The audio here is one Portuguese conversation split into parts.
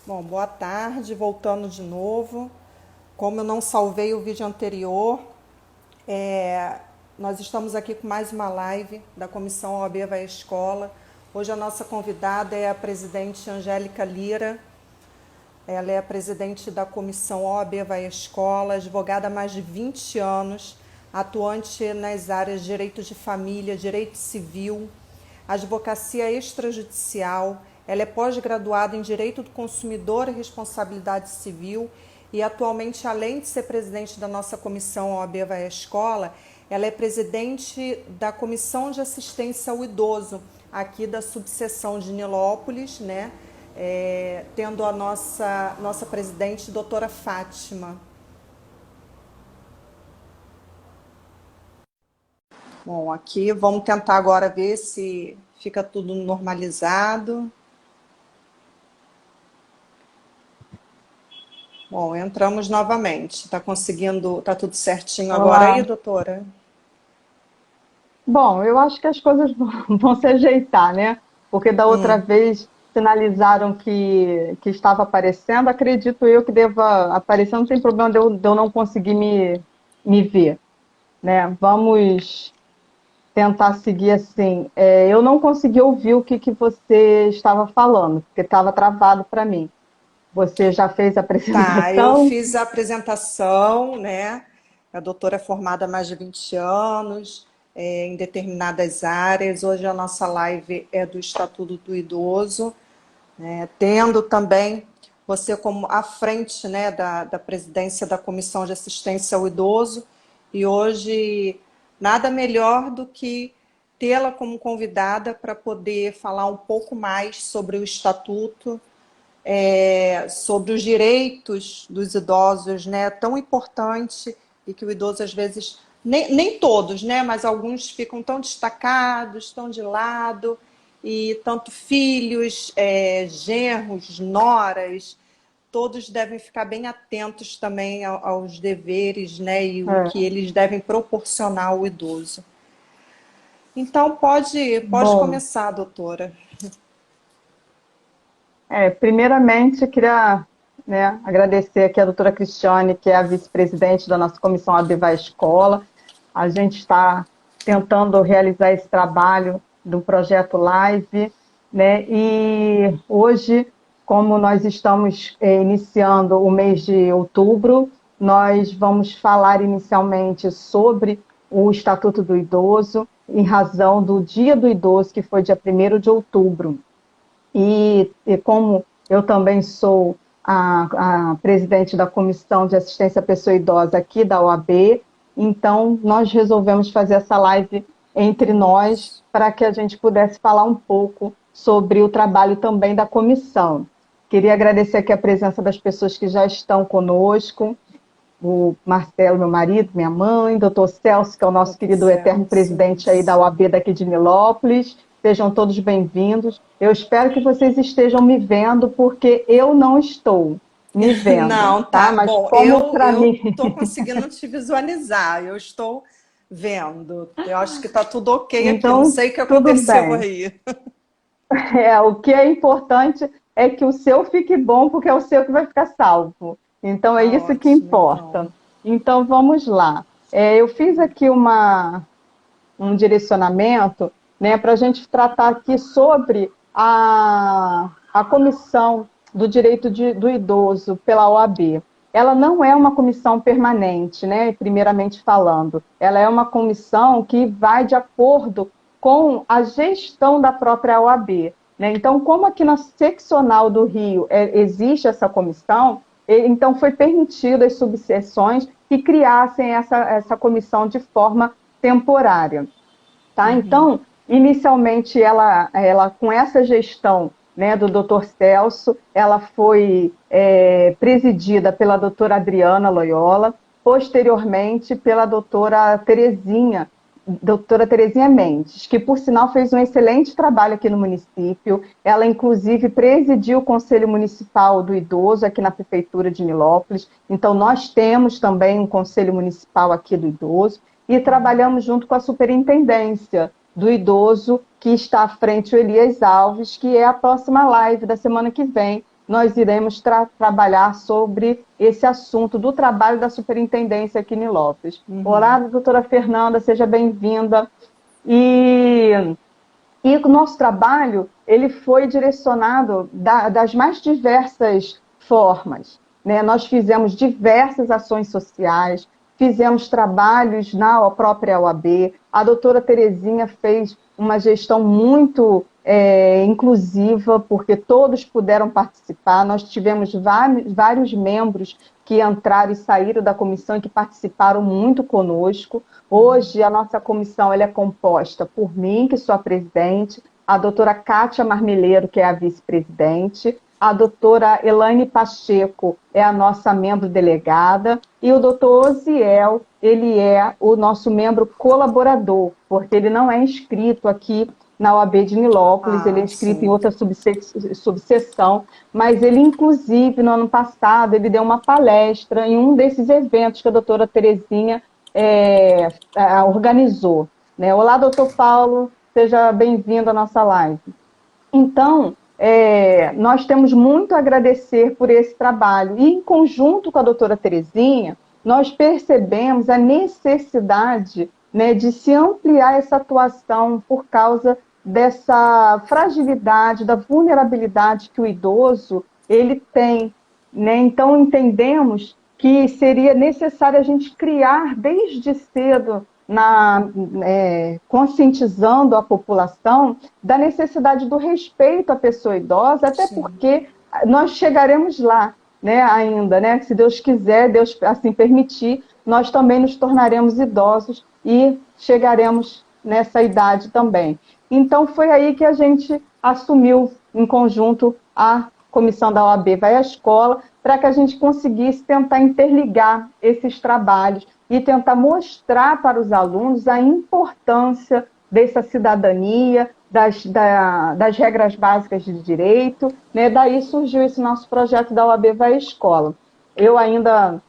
Bom, boa tarde, voltando de novo. Como eu não salvei o vídeo anterior, nós estamos aqui com mais uma live da Comissão OAB Vai à Escola. Hoje a nossa convidada é a presidente Angélica Lira. Ela é a presidente da Comissão OAB Vai à Escola, advogada há mais de 20 anos, atuante nas áreas de direito de família, direito civil, advocacia extrajudicial. Ela é pós-graduada em Direito do Consumidor e Responsabilidade Civil e atualmente, além de ser presidente da nossa comissão OAB Vai à Escola, ela é presidente da Comissão de Assistência ao Idoso, aqui da subseção de Nilópolis, né? Tendo a nossa presidente, doutora Fátima. Bom, aqui vamos tentar agora ver se fica tudo normalizado. Bom, entramos novamente. Está conseguindo, está tudo certinho agora Olá. aí, doutora? Bom, eu acho que as coisas vão se ajeitar, né? Porque da outra vez sinalizaram que estava aparecendo, acredito eu que deva aparecer, não tem problema de eu não conseguir me ver, né? Vamos tentar seguir assim. Eu não consegui ouvir o que você estava falando, porque estava travado para mim. Você já fez a Tá, eu apresentação? fiz a apresentação, né? A doutora é formada há mais de 20 anos, em determinadas áreas. Hoje a nossa live é do Estatuto do Idoso, né? Tendo também você como à frente, né, da presidência da Comissão de Assistência ao Idoso. E hoje nada melhor do que tê-la como convidada para poder falar um pouco mais sobre o Estatuto, sobre os direitos dos idosos, né? Tão importante e que o idoso às vezes, nem todos, né? Mas alguns ficam tão destacados, tão de lado, e tanto filhos, genros, noras, todos devem ficar bem atentos também aos deveres, né? E o que É, eles devem proporcionar ao idoso. Então pode bom. começar, doutora. Primeiramente, eu queria, né, agradecer aqui a doutora Cristiane, que é a vice-presidente da nossa comissão Abivar Escola. A gente está tentando realizar esse trabalho do projeto Live, né, e hoje, como nós estamos iniciando o mês de outubro, nós vamos falar inicialmente sobre o Estatuto do Idoso, em razão do Dia do Idoso, que foi dia 1º de outubro. E como eu também sou a presidente da Comissão de Assistência à Pessoa Idosa aqui da OAB, então nós resolvemos fazer essa live entre nós para que a gente pudesse falar um pouco sobre o trabalho também da comissão. Queria agradecer aqui a presença das pessoas que já estão conosco, o Marcelo, meu marido, minha mãe, doutor Celso, que é o nosso Doutor querido eterno Celso, presidente aí da isso. OAB daqui de Nilópolis. Sejam todos bem-vindos. Eu espero que vocês estejam me vendo, porque eu não estou me vendo, Não, tá? tá. Mas Bom, como eu para eu mim, tô conseguindo te visualizar. Eu estou vendo. Eu acho que tá tudo ok aqui. Não então sei o que tudo aconteceu bem. aí. O que é importante é que o seu fique bom, porque é o seu que vai ficar salvo. Então é Tá isso que ótimo, importa. então. Então vamos lá. Eu fiz aqui um direcionamento, né, para a gente tratar aqui sobre a comissão do direito do idoso pela OAB. Ela não é uma comissão permanente, né, primeiramente falando. Ela é uma comissão que vai de acordo com a gestão da própria OAB. Né? Então, como aqui na seccional do Rio existe essa comissão, então foi permitido as subseções que criassem essa comissão de forma temporária. Tá? Então, inicialmente, ela com essa gestão, né, do Dr. Celso, ela foi presidida pela doutora Adriana Loyola, posteriormente pela doutora Terezinha Mendes, que, por sinal, fez um excelente trabalho aqui no município. Ela, inclusive, presidiu o Conselho Municipal do Idoso aqui na Prefeitura de Nilópolis. Então, nós temos também um Conselho Municipal aqui do Idoso e trabalhamos junto com a Superintendência do Idoso, que está à frente o Elias Alves, que é a próxima live da semana que vem, nós iremos trabalhar sobre esse assunto do trabalho da superintendência aqui em Nilópolis. Olá, doutora Fernanda, seja bem-vinda. E o nosso trabalho ele foi direcionado das mais diversas formas, né? Nós fizemos diversas ações sociais, fizemos trabalhos na própria OAB, a doutora Terezinha fez uma gestão muito inclusiva, porque todos puderam participar, nós tivemos vários membros que entraram e saíram da comissão e que participaram muito conosco. Hoje, a nossa comissão ela é composta por mim, que sou a presidente, a doutora Kátia Marmeleiro, que é a vice-presidente, a doutora Elaine Pacheco é a nossa membro delegada, e o doutor Osiel, ele é o nosso membro colaborador, porque ele não é inscrito aqui na OAB de Nilópolis, ele é inscrito em outra subseção, mas ele, inclusive, no ano passado, ele deu uma palestra em um desses eventos que a doutora Terezinha organizou. Né? Olá, doutor Paulo, seja bem-vindo à nossa live. Então, nós temos muito a agradecer por esse trabalho, e em conjunto com a doutora Terezinha, nós percebemos a necessidade, né, de se ampliar essa atuação por causa dessa fragilidade, da vulnerabilidade que o idoso ele tem. Né? Então, entendemos que seria necessário a gente criar desde cedo, conscientizando a população da necessidade do respeito à pessoa idosa, até porque nós chegaremos lá, né, ainda, né? Se Deus quiser, Deus assim permitir, nós também nos tornaremos idosos e chegaremos nessa idade também. Então, foi aí que a gente assumiu, em conjunto, a comissão da OAB Vai à Escola, para que a gente conseguisse tentar interligar esses trabalhos e tentar mostrar para os alunos a importância dessa cidadania, das regras básicas de direito, né? Daí surgiu esse nosso projeto da OAB Vai à Escola. Eu ainda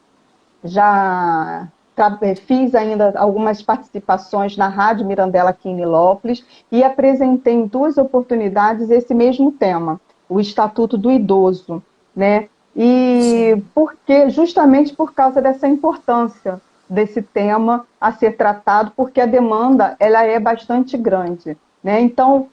fiz ainda algumas participações na Rádio Mirandela aqui em Nilópolis e apresentei em 2 oportunidades esse mesmo tema, o Estatuto do Idoso, né? E justamente por causa dessa importância desse tema a ser tratado, porque a demanda ela é bastante grande, né? Então,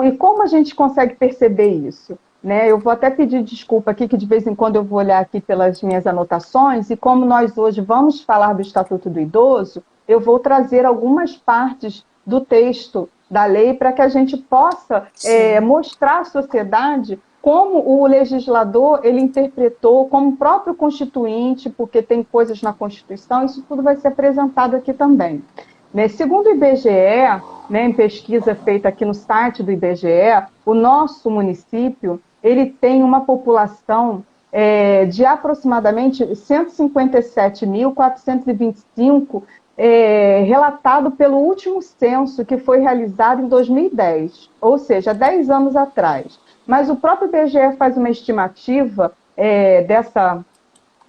e como a gente consegue perceber isso? Né? Eu vou até pedir desculpa aqui, que de vez em quando eu vou olhar aqui pelas minhas anotações, e como nós hoje vamos falar do Estatuto do Idoso, eu vou trazer algumas partes do texto da lei para que a gente possa mostrar à sociedade como o legislador ele interpretou, como o próprio constituinte, porque tem coisas na Constituição, isso tudo vai ser apresentado aqui também. Né? Segundo o IBGE, né, em pesquisa feita aqui no site do IBGE, o nosso município ele tem uma população de aproximadamente 157.425 relatado pelo último censo que foi realizado em 2010, ou seja, 10 anos atrás. Mas o próprio IBGE faz uma estimativa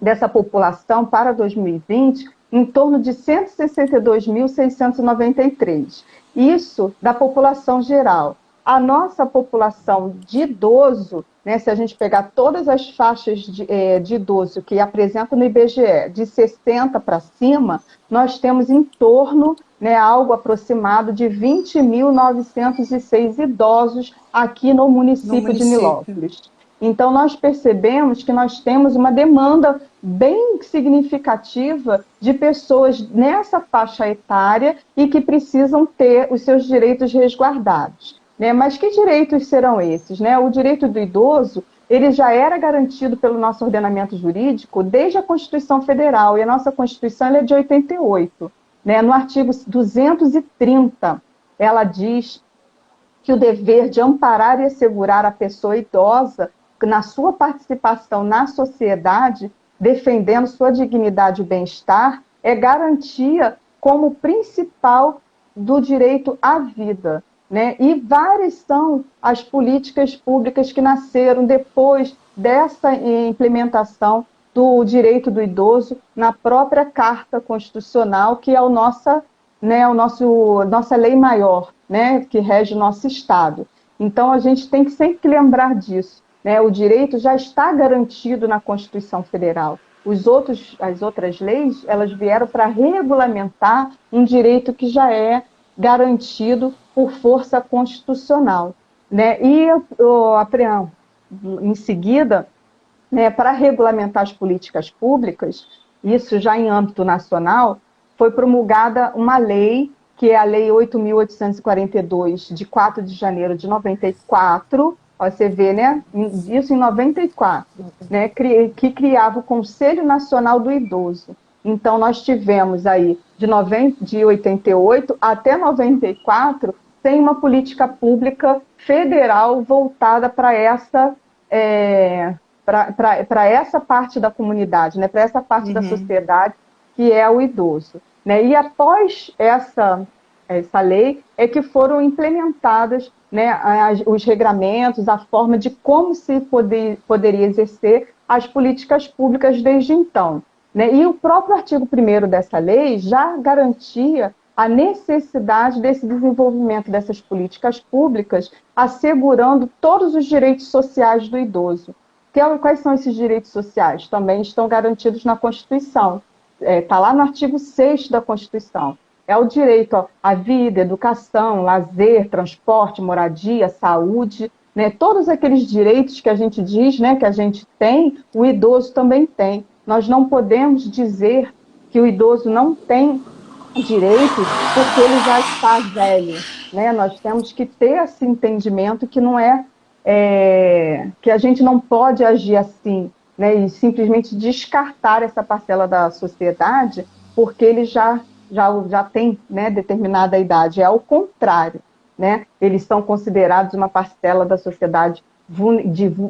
dessa população para 2020 em torno de 162.693. Isso da população geral. A nossa população de idoso, né, se a gente pegar todas as faixas de idoso que apresentam no IBGE, de 60 para cima, nós temos em torno, né, algo aproximado de 20.906 idosos aqui no município de Nilópolis. Então, nós percebemos que nós temos uma demanda bem significativa de pessoas nessa faixa etária e que precisam ter os seus direitos resguardados. Né? Mas que direitos serão esses? Né? O direito do idoso ele já era garantido pelo nosso ordenamento jurídico desde a Constituição Federal, e a nossa Constituição ela é de 88. Né? No artigo 230, ela diz que o dever de amparar e assegurar a pessoa idosa na sua participação na sociedade, defendendo sua dignidade e bem-estar, é garantia como principal do direito à vida. Né? E várias são as políticas públicas que nasceram depois dessa implementação do direito do idoso na própria Carta Constitucional, que é nossa lei maior, né? Que rege o nosso Estado. Então, a gente tem que sempre lembrar disso. né? O direito já está garantido na Constituição Federal. As outras leis, elas vieram para regulamentar um direito que já é garantido por força constitucional, né? E em seguida, né, para regulamentar as políticas públicas, isso já em âmbito nacional, foi promulgada uma lei, que é a Lei 8.842, de 4 de janeiro de 94, você vê, né, isso em 94, né, que criava o Conselho Nacional do Idoso. Então, nós tivemos aí, de 88 até 94, tem uma política pública federal voltada para essa parte da comunidade, né, para essa parte da Uhum. sociedade que é o idoso, né? E após essa lei é que foram implementadas, né, os regramentos, a forma de como se poderia exercer as políticas públicas desde então, né? E o próprio artigo 1º dessa lei já garantia a necessidade desse desenvolvimento dessas políticas públicas, assegurando todos os direitos sociais do idoso. Quais são esses direitos sociais? Também estão garantidos na Constituição. Está lá no artigo 6º da Constituição. É o direito à vida, educação, lazer, transporte, moradia, saúde, né? Todos aqueles direitos que a gente diz, né, que a gente tem, o idoso também tem. Nós não podemos dizer que o idoso não tem direitos porque ele já está velho, né? Nós temos que ter esse entendimento que não que a gente não pode agir assim, né? E simplesmente descartar essa parcela da sociedade porque ele já tem, né, determinada idade. É ao contrário, né? Eles são considerados uma parcela da sociedade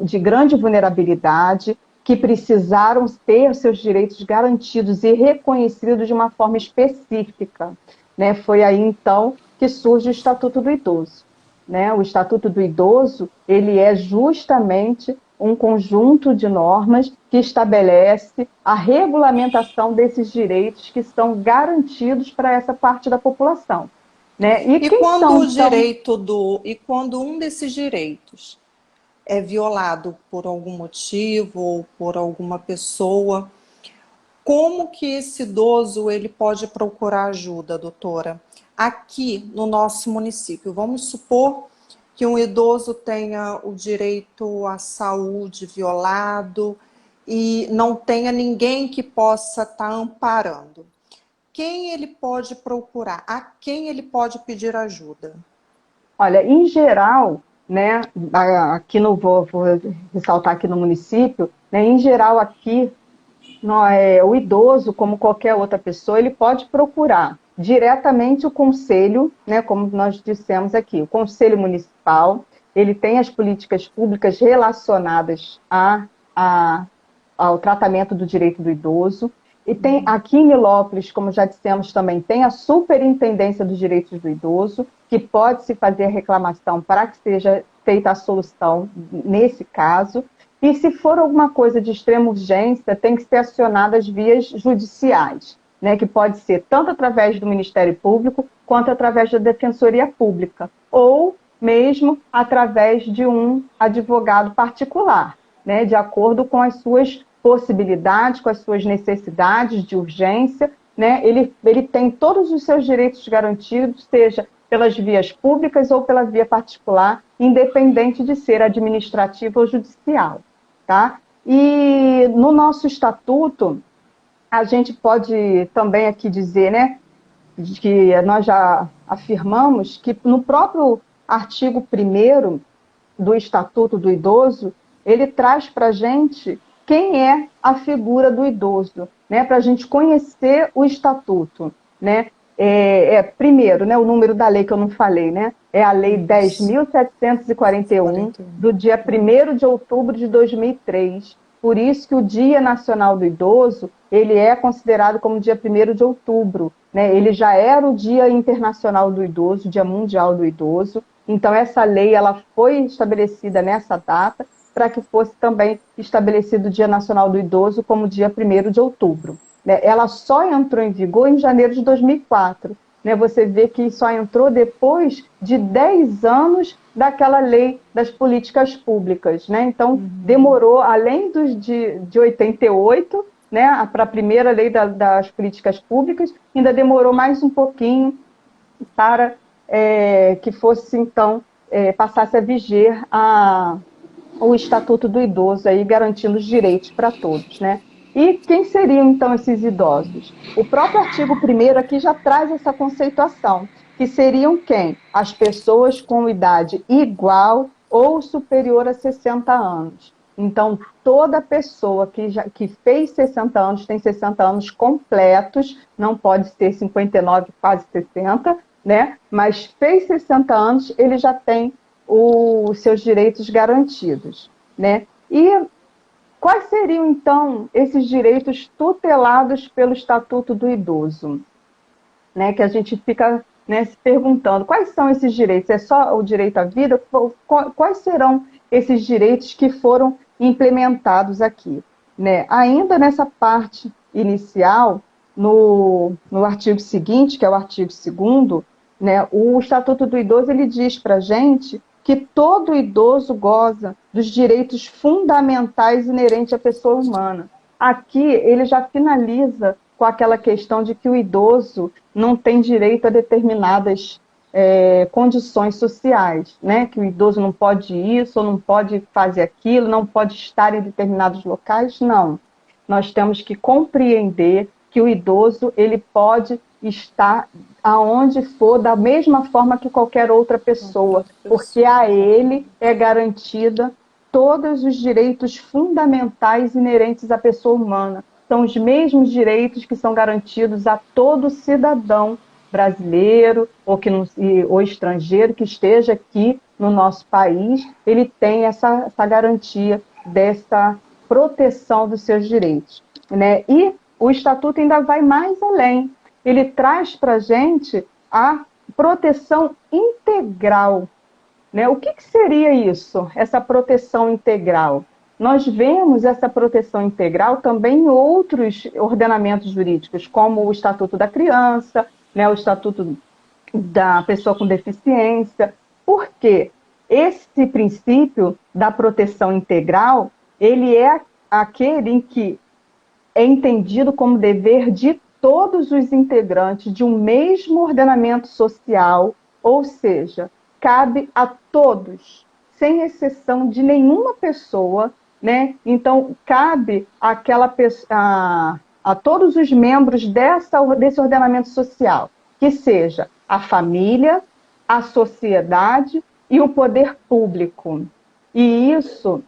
de grande vulnerabilidade, que precisaram ter seus direitos garantidos e reconhecidos de uma forma específica, né? Foi aí, então, que surge o Estatuto do Idoso, né? O Estatuto do Idoso, ele é justamente um conjunto de normas que estabelece a regulamentação desses direitos que são garantidos para essa parte da população, né? E E quem quando são, o então, direito e quando um desses direitos é violado por algum motivo ou por alguma pessoa, como que esse idoso ele pode procurar ajuda, doutora? Aqui no nosso município, vamos supor que um idoso tenha o direito à saúde violado e não tenha ninguém que possa estar amparando. Quem ele pode procurar? A quem ele pode pedir ajuda? olha, em geral, né, aqui no vou ressaltar aqui no município, né, em geral aqui o idoso, como qualquer outra pessoa, ele pode procurar diretamente o conselho, né, como nós dissemos aqui, o conselho municipal, ele tem as políticas públicas relacionadas ao tratamento do direito do idoso, e tem aqui em Nilópolis, como já dissemos também, tem a Superintendência dos Direitos do Idoso, que pode se fazer reclamação para que seja feita a solução nesse caso. E se for alguma coisa de extrema urgência, tem que ser acionada as vias judiciais, né, que pode ser tanto através do Ministério Público, quanto através da Defensoria Pública, ou mesmo através de um advogado particular, né, de acordo com as suas possibilidades, com as suas necessidades de urgência, né, ele tem todos os seus direitos garantidos, seja pelas vias públicas ou pela via particular, independente de ser administrativa ou judicial, tá? E no nosso estatuto, a gente pode também aqui dizer, né, que nós já afirmamos que no próprio artigo 1º do Estatuto do Idoso, ele traz para a gente quem é a figura do idoso, né, para a gente conhecer o Estatuto, né? Primeiro, né, o número da lei que eu não falei, né, é a Lei Isso. 10.741, 41. do dia 1º de outubro de 2003. Por isso que o Dia Nacional do Idoso, ele é considerado como dia 1º de outubro, né? Ele já era o Dia Internacional do Idoso, Dia Mundial do Idoso. Então, essa lei ela foi estabelecida nessa data para que fosse também estabelecido o Dia Nacional do Idoso como dia 1º de outubro. Ela só entrou em vigor em janeiro de 2004. Você vê que só entrou depois de 10 anos daquela lei das políticas públicas, né? Então, demorou, além de 88, né, para a primeira lei das políticas públicas, ainda demorou mais um pouquinho para que fosse, então, passasse a viger o Estatuto do Idoso, aí, garantindo os direitos para todos, né? E quem seriam, então, esses idosos? O próprio artigo 1º aqui já traz essa conceituação, que seriam quem? As pessoas com idade igual ou superior a 60 anos. Então, toda pessoa que fez 60 anos, tem 60 anos completos, não pode ser 59, quase 60, né? Mas fez 60 anos, ele já tem os seus direitos garantidos, né? E quais seriam, então, esses direitos tutelados pelo Estatuto do Idoso? Né, que a gente fica, né, se perguntando, quais são esses direitos? É só o direito à vida? Quais serão esses direitos que foram implementados aqui? Né? Ainda nessa parte inicial, no artigo seguinte, que é o artigo 2º, né, o Estatuto do Idoso ele diz para a gente que todo idoso goza dos direitos fundamentais inerentes à pessoa humana. Aqui ele já finaliza com aquela questão de que o idoso não tem direito a determinadas condições sociais, né? Que o idoso não pode isso, ou não pode fazer aquilo, não pode estar em determinados locais, não. Nós temos que compreender que o idoso ele pode estar aonde for, da mesma forma que qualquer outra pessoa, porque a ele é garantida todos os direitos fundamentais inerentes à pessoa humana. São os mesmos direitos que são garantidos a todo cidadão brasileiro ou estrangeiro que esteja aqui no nosso país, ele tem essa garantia dessa proteção dos seus direitos, né? E o Estatuto ainda vai mais além. Ele traz para a gente a proteção integral, né? O que seria isso, essa proteção integral? Nós vemos essa proteção integral também em outros ordenamentos jurídicos, como o Estatuto da Criança, né, o Estatuto da Pessoa com Deficiência. Por quê? Esse princípio da proteção integral, ele é aquele em que é entendido como dever de todos os integrantes de um mesmo ordenamento social, ou seja, cabe a todos, sem exceção de nenhuma pessoa, né? Então, cabe a todos os membros desse ordenamento social, que seja a família, a sociedade e o poder público. E isso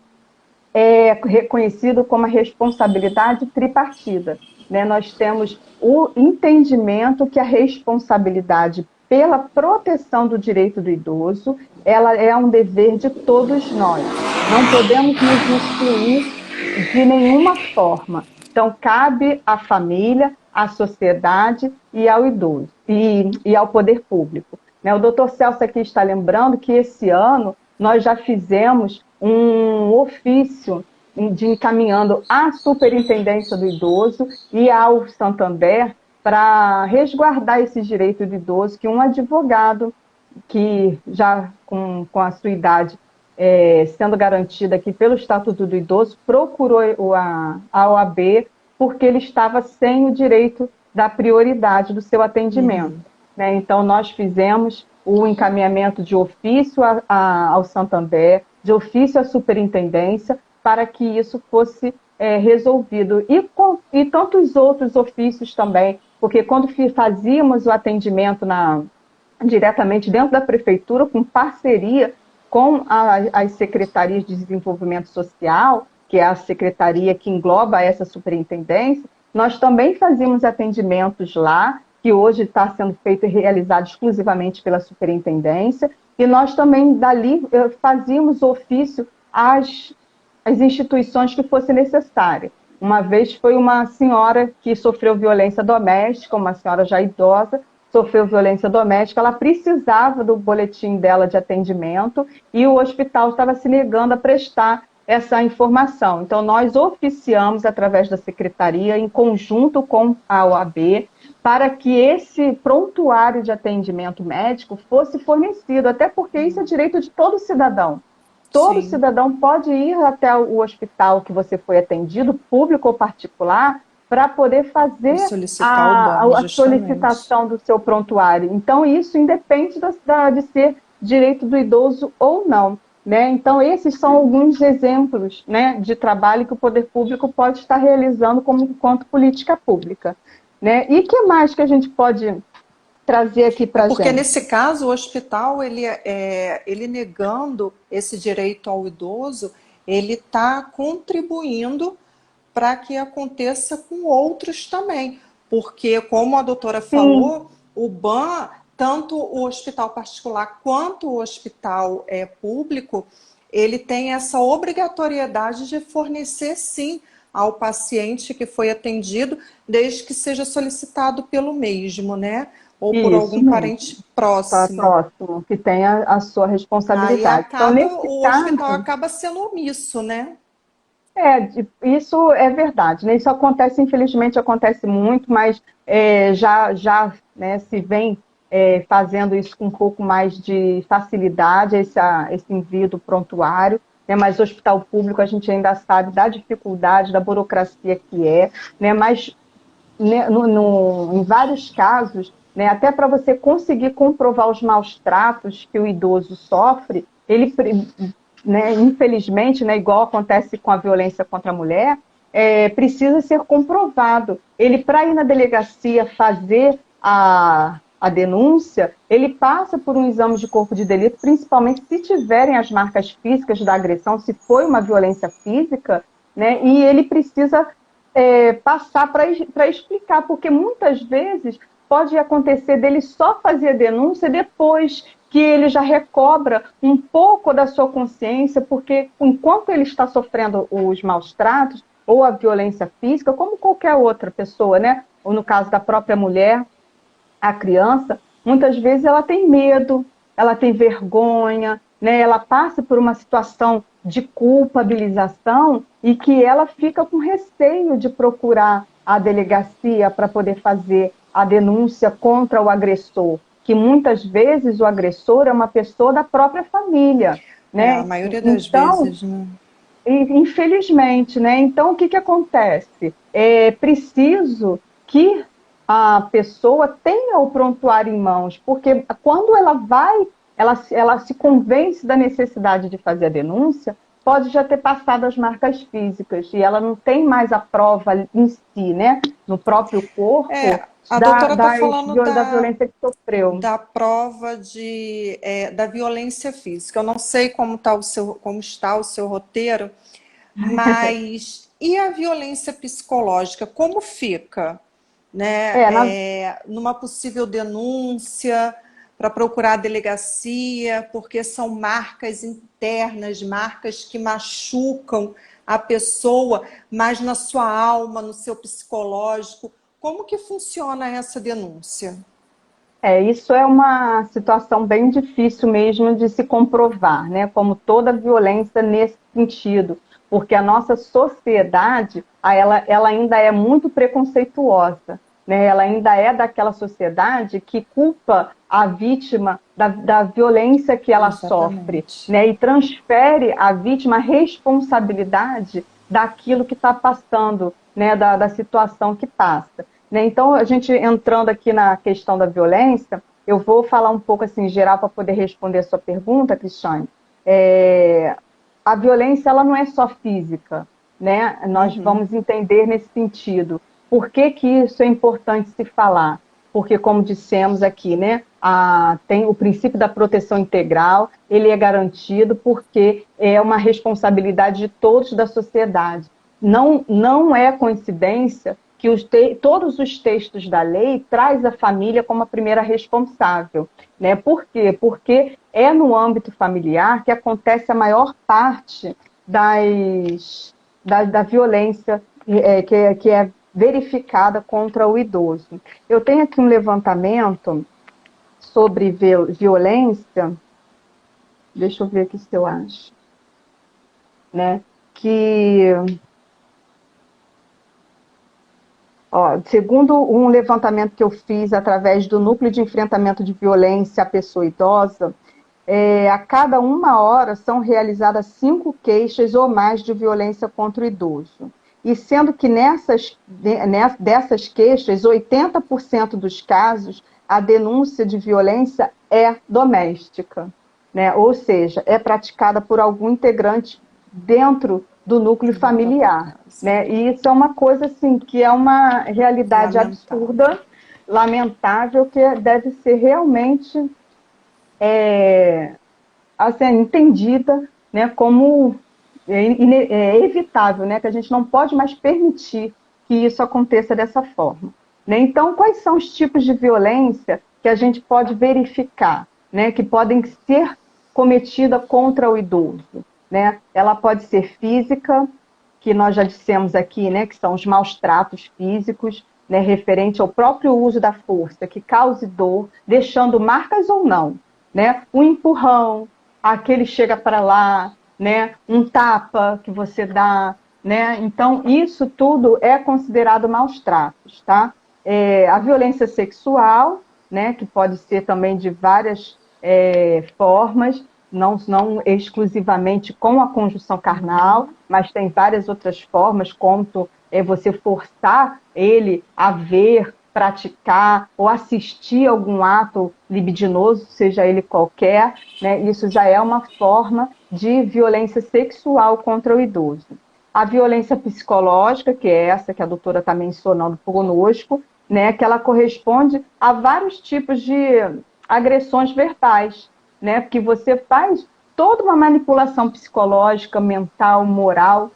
é reconhecido como a responsabilidade tripartida, né? Nós temos o entendimento que a responsabilidade pela proteção do direito do idoso, ela é um dever de todos nós. Não podemos nos excluir de nenhuma forma. Então, cabe à família, à sociedade e ao idoso, e ao poder público. Né? O doutor Celso aqui está lembrando que esse ano nós já fizemos um ofício encaminhando à Superintendência do Idoso e ao Santander para resguardar esses direitos do idoso, que um advogado que já com a sua idade sendo garantida aqui pelo Estatuto do Idoso, procurou a OAB porque ele estava sem o direito da prioridade do seu atendimento. Né? Então, nós fizemos o encaminhamento de ofício ao Santander, de ofício à superintendência, para que isso fosse resolvido. E tantos outros ofícios também, porque quando fazíamos o atendimento diretamente dentro da prefeitura, com parceria com as secretarias de desenvolvimento social, que é a secretaria que engloba essa superintendência, nós também fazíamos atendimentos lá, que hoje está sendo feito e realizado exclusivamente pela superintendência, e nós também dali fazíamos ofício às instituições que fosse necessária. Uma vez foi uma senhora que sofreu violência doméstica, uma senhora já idosa, sofreu violência doméstica, ela precisava do boletim dela de atendimento e o hospital estava se negando a prestar essa informação. Então, nós oficiamos através da secretaria, em conjunto com a OAB, para que esse prontuário de atendimento médico fosse fornecido, até porque isso é direito de todo cidadão. Todo Sim. cidadão pode ir até o hospital que você foi atendido, público ou particular, para poder E fazer solicitar o ban, a justamente. solicitação do seu prontuário. Então, isso independe de ser direito do idoso ou não. Né? Então, esses são alguns exemplos, né, de trabalho que o poder público pode estar realizando como enquanto política pública. Né? E o que mais que a gente pode trazer aqui É para a porque, gente? nesse caso, o hospital, ele negando esse direito ao idoso, ele está contribuindo para que aconteça com outros também. Porque, como a doutora Sim, falou, o ban, tanto o hospital particular quanto o hospital público, ele tem essa obrigatoriedade de fornecer, sim, ao paciente que foi atendido, desde que seja solicitado pelo mesmo, né? Ou por isso algum mesmo. parente próximo. Próximo, que tenha a sua Aí responsabilidade. Então, acaba, nesse o hospital caso, acaba sendo omisso, né? isso é verdade, né? Isso acontece, infelizmente, acontece muito, mas já né, se vem fazendo isso com um pouco mais de facilidade, esse envio do prontuário, né? Mas o hospital público a gente ainda sabe da dificuldade, da burocracia que é, né? Mas né, em vários casos, né, até para você conseguir comprovar os maus tratos que o idoso sofre, ele, né, infelizmente, né, igual acontece com a violência contra a mulher, precisa ser comprovado. Ele, para ir na delegacia fazer a denúncia, ele passa por um exame de corpo de delito, principalmente se tiverem as marcas físicas da agressão, se foi uma violência física, né, e ele precisa passar para explicar, porque muitas vezes pode acontecer dele só fazer a denúncia depois que ele já recobra um pouco da sua consciência, porque enquanto ele está sofrendo os maus tratos ou a violência física, como qualquer outra pessoa, né? Ou no caso da própria mulher, a criança, muitas vezes ela tem medo, ela tem vergonha, né? Ela passa por uma situação de culpabilização e que ela fica com receio de procurar a delegacia para poder fazer a denúncia contra o agressor, que muitas vezes o agressor é uma pessoa da própria família, A né? maioria das Então, vezes, né? infelizmente, né? Então, o que acontece? É preciso que a pessoa tenha o prontuário em mãos, porque quando ela se convence da necessidade de fazer a denúncia, pode já ter passado as marcas físicas e ela não tem mais a prova em si, né? No próprio corpo A doutora está falando da violência que sofreu. da prova da violência física. Eu não sei como está o seu roteiro, mas e a violência psicológica? Como fica? Né? É, na, Numa possível denúncia para procurar a delegacia, porque são marcas internas, marcas que machucam a pessoa, mas na sua alma, no seu psicológico. Como que funciona essa denúncia? Isso é uma situação bem difícil mesmo de se comprovar, né? Como toda violência nesse sentido, porque a nossa sociedade, ela ainda é muito preconceituosa, né? Ela ainda é daquela sociedade que culpa a vítima da violência que ela sofre, Exatamente. né? E transfere à vítima a responsabilidade daquilo que está passando, né? Da situação que passa. Né? Então, a gente entrando aqui na questão da violência, eu vou falar um pouco assim, em geral, para poder responder a sua pergunta, Cristiane. É, a violência ela não é só física, né? Nós Uhum. vamos entender nesse sentido. Por que que isso é importante se falar? Porque, como dissemos aqui, né, tem o princípio da proteção integral, ele é garantido porque é uma responsabilidade de todos da sociedade. Não é coincidência que todos os textos da lei traz a família como a primeira responsável. Né? Por quê? Porque é no âmbito familiar que acontece a maior parte da violência que é verificada contra o idoso. Eu tenho aqui um levantamento sobre violência, deixa eu ver aqui se eu acho, né? Que Ó, segundo um levantamento que eu fiz através do Núcleo de Enfrentamento de Violência à Pessoa Idosa, a cada 1 hora são realizadas 5 queixas ou mais de violência contra o idoso. E sendo que dessas queixas, 80% dos casos, a denúncia de violência é doméstica, né? Ou seja, é praticada por algum integrante dentro do núcleo Da própria familiar, casa. né? E isso é uma coisa assim que é uma realidade Lamentável. absurda, lamentável, que deve ser realmente assim, entendida, né, como evitável, né, que a gente não pode mais permitir que isso aconteça dessa forma. Né? Então, quais são os tipos de violência que a gente pode verificar, né, que podem ser cometidas contra o idoso? Né? Ela pode ser física, que nós já dissemos aqui, né, que são os maus tratos físicos, né, referente ao próprio uso da força, que cause dor, deixando marcas ou não, né? Um empurrão, aquele chega para lá, né? Um tapa que você dá, né? Então, isso tudo é considerado maus tratos, tá? A violência sexual, né? Que pode ser também de várias formas, não exclusivamente com a conjunção carnal, mas tem várias outras formas, como você forçar ele a ver, praticar ou assistir algum ato libidinoso, seja ele qualquer, né? Isso já é uma forma de violência sexual contra o idoso. A violência psicológica, que é essa que a doutora está mencionando conosco, né? Que ela corresponde a vários tipos de agressões verbais, né? Porque você faz toda uma manipulação psicológica, mental, moral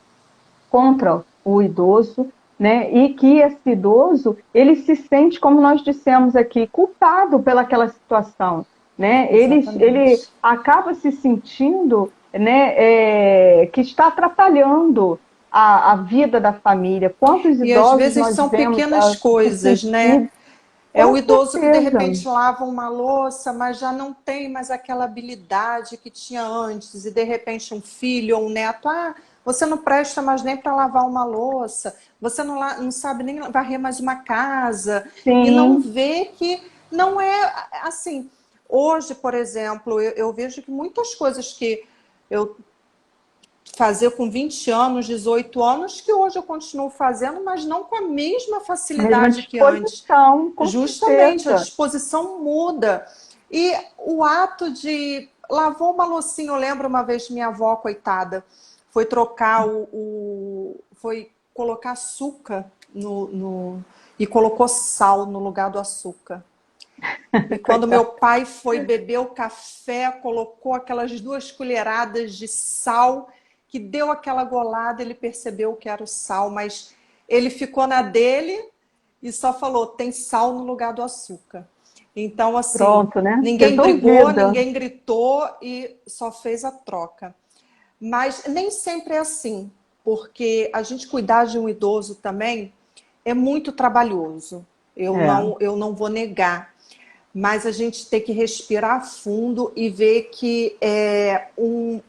contra o idoso, né? E que esse idoso, ele se sente, como nós dissemos aqui, culpado pelaquela situação, né? Ele Exatamente. acaba se sentindo, né, que está atrapalhando a vida da família. Quantos E às idosos vezes nós são vemos pequenas se coisas, né? sentir, É o com idoso que de certeza, repente lava uma louça, mas já não tem mais aquela habilidade que tinha antes, e de repente um filho ou um neto, você não presta mais nem para lavar uma louça, você não sabe nem varrer mais uma casa, e não sim, vê que não é assim. Hoje, por exemplo, eu vejo que muitas coisas que eu fazer com 20 anos, 18 anos, que hoje eu continuo fazendo, mas não com a mesma mesma facilidade que antes. disposição, com Justamente, a certeza. disposição muda. E o ato de lavou uma loucinha, eu lembro uma vez minha avó, coitada, foi trocar foi colocar açúcar e colocou sal no lugar do açúcar. E quando meu Coitado. pai foi beber o café, colocou aquelas 2 colheradas de sal, que deu aquela golada, ele percebeu que era o sal, mas ele ficou na dele e só falou: tem sal no lugar do açúcar. Então, assim, Pronto, né? ninguém brigou, Resolvida. ninguém gritou e só fez a troca. Mas nem sempre é assim, porque a gente cuidar de um idoso também é muito trabalhoso. É. Eu não vou negar, mas a gente tem que respirar fundo e ver que é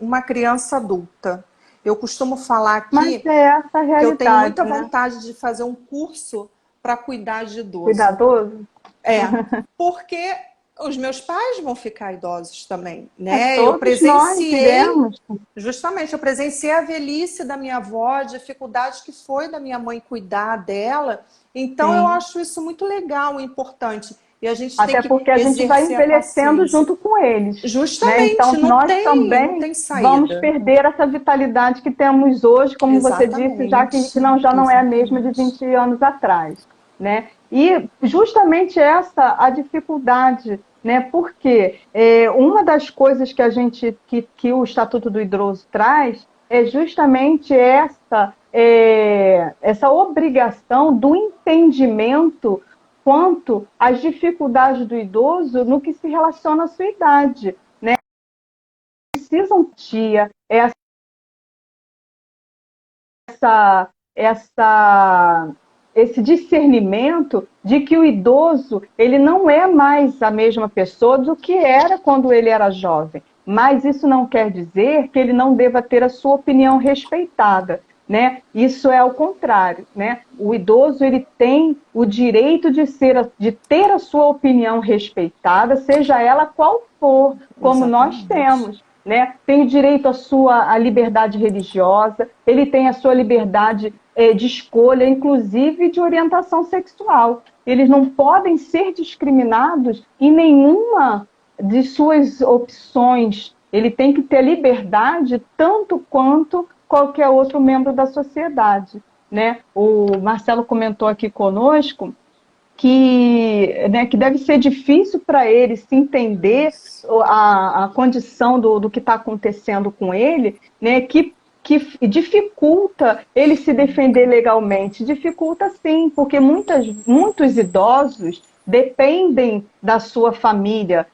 uma criança adulta. Eu costumo falar Mas aqui é essa a que eu tenho realidade, muita né? vontade de fazer um curso para cuidar de idoso. Cuidadoso. É, porque os meus pais vão ficar idosos também, né? Eu Todos nós presenciei, iremos. justamente, eu presenciei a velhice da minha avó, a dificuldade que foi da minha mãe cuidar dela. Então, eu Sim. acho isso muito legal e importante. E a gente tem Até que porque a gente vai exercer a envelhecendo paciência. junto com eles, né? Justamente, Então, nós não também tem vamos saída. perder essa vitalidade que temos hoje, como você disse, Exatamente, já não é a mesma de exatamente. 20 anos atrás, né? E justamente essa a dificuldade, né? Porque uma das coisas que que o Estatuto do Idoso traz é justamente essa obrigação do entendimento quanto às dificuldades do idoso no que se relaciona à sua idade. Precisam ter essa, essa, esse discernimento de que o idoso ele não é mais a mesma pessoa do que era quando ele era jovem. Mas isso não quer dizer que ele não deva ter a sua opinião respeitada. né? Isso é ao contrário, né? O idoso ele tem o direito de ter a sua opinião respeitada, seja ela qual for, como nós Exatamente. temos, né? Tem o direito à liberdade religiosa, ele tem a sua liberdade de escolha, inclusive de orientação sexual. Eles não podem ser discriminados em nenhuma de suas opções. Ele tem que ter liberdade tanto quanto qualquer outro membro da sociedade, né? O Marcelo comentou aqui conosco que deve ser difícil para ele se entender a condição do que está acontecendo com ele, né? Que dificulta ele se defender legalmente. Dificulta sim, porque muitos idosos dependem da sua família,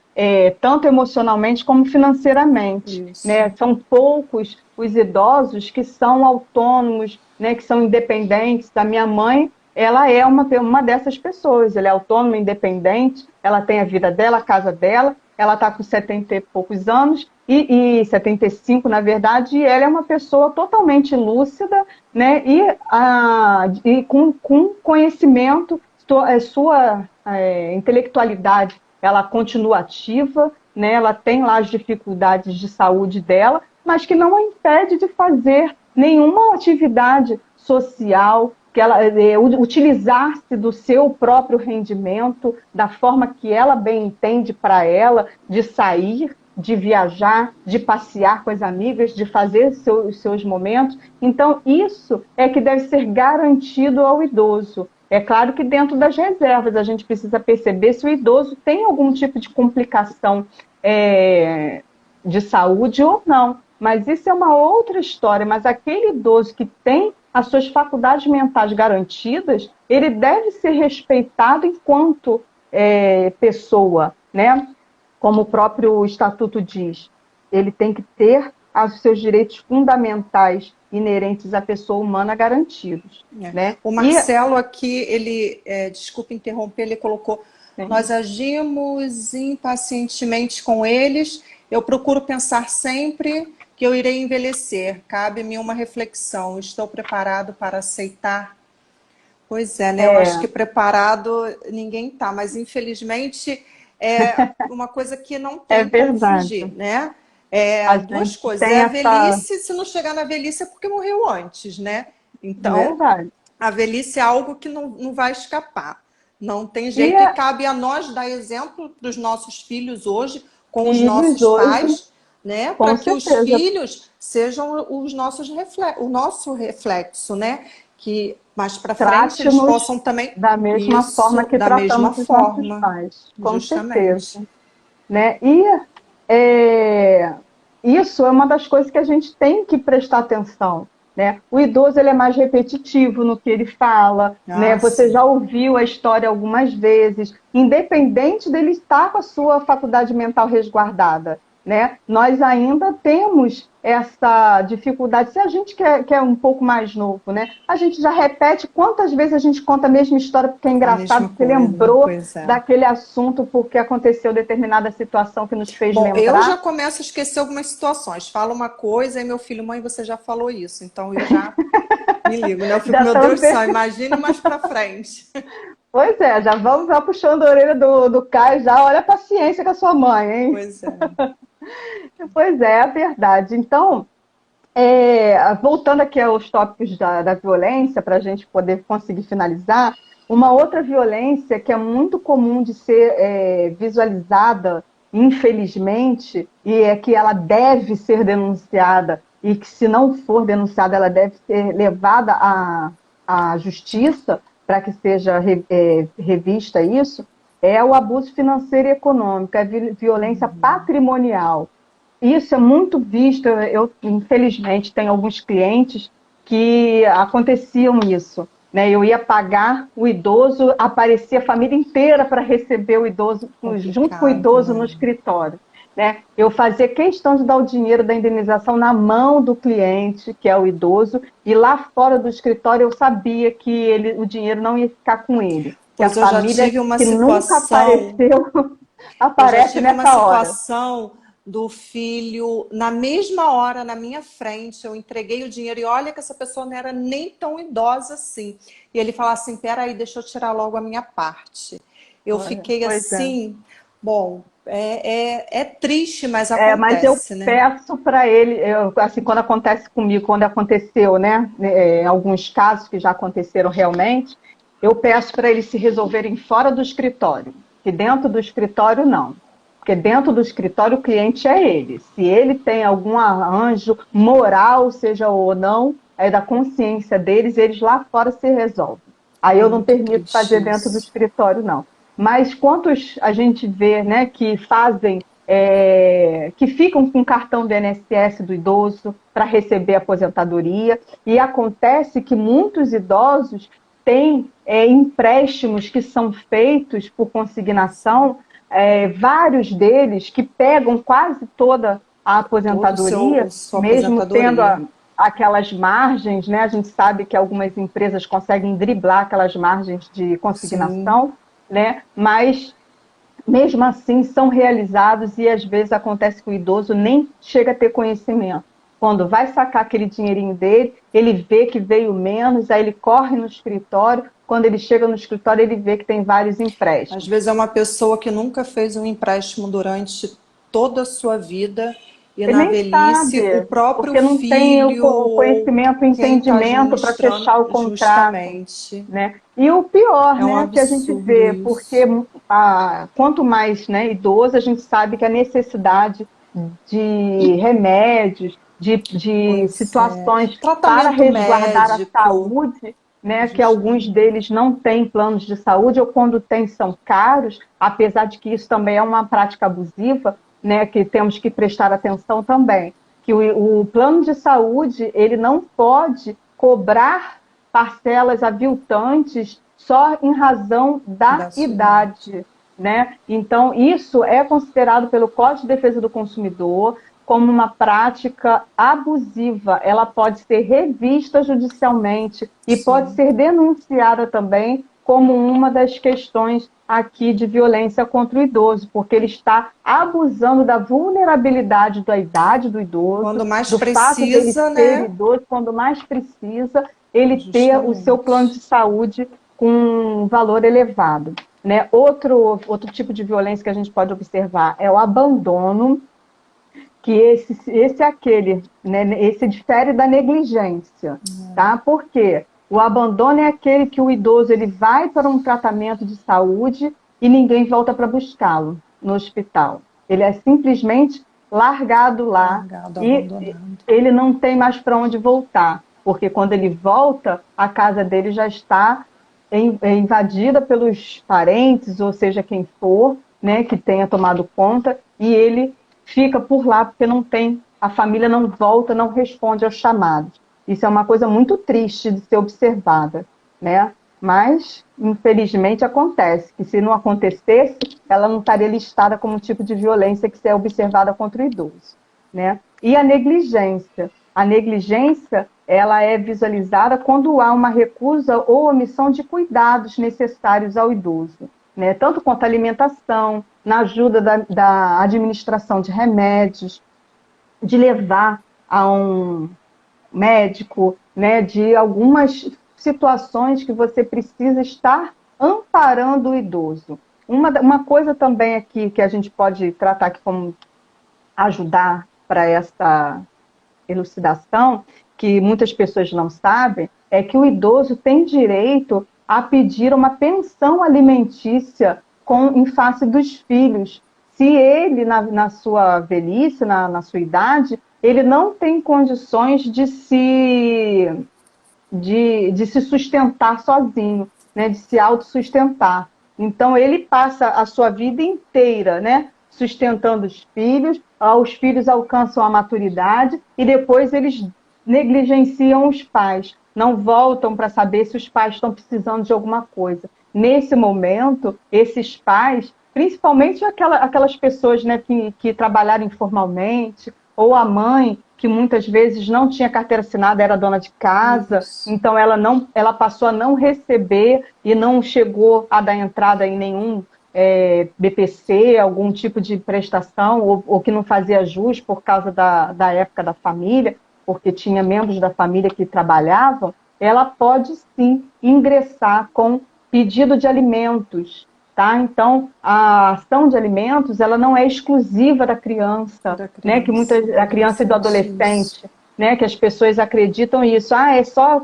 tanto emocionalmente como financeiramente. Isso. Né? São poucos os idosos que são autônomos, né, que são independentes. A minha mãe, ela é uma dessas pessoas, ela é autônoma, independente, ela tem a vida dela, a casa dela, ela está com 70 e poucos anos, e 75, na verdade, e ela é uma pessoa totalmente lúcida, né, e com conhecimento, sua intelectualidade, ela continua ativa, né, ela tem lá as dificuldades de saúde dela, mas que não a impede de fazer nenhuma atividade social, que ela utilizar-se do seu próprio rendimento, da forma que ela bem entende para ela, de sair, de viajar, de passear com as amigas, de fazer os seus momentos. Então, isso é que deve ser garantido ao idoso. É claro que dentro das reservas a gente precisa perceber se o idoso tem algum tipo de complicação de saúde ou não. Mas isso é uma outra história. Mas aquele idoso que tem as suas faculdades mentais garantidas, ele deve ser respeitado enquanto pessoa, né? Como o próprio estatuto diz. Ele tem que ter os seus direitos fundamentais inerentes à pessoa humana garantidos. Né? O Marcelo aqui, desculpa interromper, ele colocou: nós agimos impacientemente com eles, eu procuro pensar sempre que eu irei envelhecer, cabe-me uma reflexão, estou preparado para aceitar? Pois é, né? Eu acho que preparado ninguém está, mas infelizmente é uma coisa que não tem como fugir, né? Duas coisas. A velhice, se não chegar na velhice é porque morreu antes, né? Então, a velhice é algo que não vai escapar. Não tem jeito e cabe a nós dar exemplo para os nossos filhos hoje, com os nossos pais, né? Para que os filhos sejam o nosso reflexo, né? Que mais para frente eles possam também da mesma forma que tratamos os nossos pais, com certeza, né? E isso é uma das coisas que a gente tem que prestar atenção, né? O idoso ele é mais repetitivo no que ele fala, né? Você já ouviu a história algumas vezes, independente dele estar com a sua faculdade mental resguardada, né? Nós ainda temos essa dificuldade. Se a gente quer um pouco mais novo, né? A gente já repete quantas vezes a gente conta a mesma história porque é engraçado, porque lembrou daquele assunto, porque aconteceu determinada situação que nos fez lembrar. Eu já começo a esquecer algumas situações. Falo uma coisa e meu filho: mãe, você já falou isso. Então eu já me ligo, né? Eu fico: meu Deus do céu, imagine mais para frente. Pois é, já vamos lá puxando a orelha do Caio, já olha a paciência com a sua mãe, hein? Pois é. Pois é, é verdade. Então, voltando aqui aos tópicos da violência, para a gente poder conseguir finalizar, uma outra violência que é muito comum de ser visualizada, infelizmente, e é que ela deve ser denunciada, e que se não for denunciada, ela deve ser levada à justiça para que seja revista isso, é o abuso financeiro e econômico, a violência patrimonial. Isso é muito visto, eu infelizmente tenho alguns clientes que aconteciam isso, né? Eu ia pagar o idoso, aparecia a família inteira para receber o idoso, junto com o idoso no escritório, né? Eu fazia questão de dar o dinheiro da indenização na mão do cliente, que é o idoso, e lá fora do escritório eu sabia que o dinheiro não ia ficar com ele. Pois que a família já tive uma que situação, nunca apareceu, aparece nessa hora. Situação do filho, na mesma hora, na minha frente, eu entreguei o dinheiro e olha que essa pessoa não era nem tão idosa assim. E ele fala assim, peraí, deixa eu tirar logo a minha parte. Eu Olha, fiquei pois é. assim, bom, é triste, mas Mas eu acontece, né? peço para ele, assim, quando acontece comigo, quando aconteceu, né, em alguns casos que já aconteceram realmente, eu peço para eles se resolverem fora do escritório, que dentro do escritório não. Porque dentro do escritório o cliente é ele. Se ele tem algum arranjo moral, seja ou não, é da consciência deles, eles lá fora se resolvem. Aí É eu não muito permito triste fazer dentro do isso. escritório, não. Mas quantos a gente vê, né, que fazem, que ficam com o cartão do INSS do idoso para receber aposentadoria, e acontece que muitos idosos têm empréstimos que são feitos por consignação, vários deles que pegam quase toda a Todo aposentadoria, sua mesmo tendo aposentadoria. aquelas margens, né? A gente sabe que algumas empresas conseguem driblar aquelas margens de Sim. consignação, né? Mas mesmo assim são realizados e às vezes acontece que o idoso nem chega a ter conhecimento. Quando vai sacar aquele dinheirinho dele, ele vê que veio menos, aí ele corre no escritório. Quando ele chega no escritório, ele vê que tem vários Às empréstimos. vezes é uma pessoa que nunca fez um empréstimo durante toda a sua vida e Ele na nem velhice o sabe, próprio porque não tem o filho ou conhecimento, o quem está entendimento para administrando fechar o contrato, justamente. né? E o pior, É um né, que a gente absurdo vê, porque isso. quanto mais, né, idoso, a gente sabe que a necessidade de remédios, de Pois é. situações para Tratamento resguardar a médico, saúde, né, que alguns justamente. deles não têm planos de saúde, ou quando têm são caros, apesar de que isso também é uma prática abusiva, né, que temos que prestar atenção também, que o plano de saúde ele não pode cobrar parcelas aviltantes só em razão da Da sua idade. idade, né? Então, isso é considerado pelo Código de Defesa do Consumidor como uma prática abusiva. Ela pode ser revista judicialmente e pode Sim. ser denunciada também como uma das questões aqui de violência contra o idoso, porque ele está abusando da vulnerabilidade da idade do idoso, Quando mais do fato dele precisa, ser né? idoso, quando mais precisa, ele ter o seu plano de Justamente. saúde com um valor elevado. Né? Outro tipo de violência que a gente pode observar é o abandono, que esse é aquele, né? Esse difere da negligência, tá? Por quê? O abandono é aquele que o idoso ele vai para um tratamento de saúde e ninguém volta para buscá-lo no hospital. Ele é simplesmente largado lá Largado, e abandonado. ele não tem mais para onde voltar, porque quando ele volta, a casa dele já está invadida pelos parentes, ou seja, quem for, né, que tenha tomado conta, e ele fica por lá porque não tem, a família não volta, não responde aos chamados. Isso é uma coisa muito triste de ser observada, né? Mas, infelizmente, acontece, que se não acontecesse, ela não estaria listada como um tipo de violência que é observada contra o idoso, né? E a negligência. A negligência, ela é visualizada quando há uma recusa ou omissão de cuidados necessários ao idoso, né? Tanto quanto a alimentação, na ajuda da administração de remédios, de levar a um médico, né? De algumas situações que você precisa estar amparando o idoso. Uma coisa também aqui que a gente pode tratar aqui como ajudar para essa elucidação, que muitas pessoas não sabem, é que o idoso tem direito a pedir uma pensão alimentícia em face dos filhos. Se ele, na sua velhice, na sua idade, ele não tem condições de se sustentar sozinho, né, de se autossustentar. Então, ele passa a sua vida inteira, né, sustentando os filhos alcançam a maturidade e depois eles negligenciam os pais, não voltam para saber se os pais estão precisando de alguma coisa. Nesse momento, esses pais, principalmente aquelas pessoas, né, que trabalharam informalmente, ou a mãe, que muitas vezes não tinha carteira assinada, era dona de casa, Isso. então ela passou a não receber e não chegou a dar entrada em nenhum BPC, algum tipo de prestação, ou que não fazia jus por causa da época da família, porque tinha membros da família que trabalhavam, ela pode sim ingressar com pedido de alimentos. Tá? Então, a ação de alimentos ela não é exclusiva da criança, Da né? Que criança, do a criança e do adolescente, isso. adolescente, né? Que as pessoas acreditam isso. Ah, é só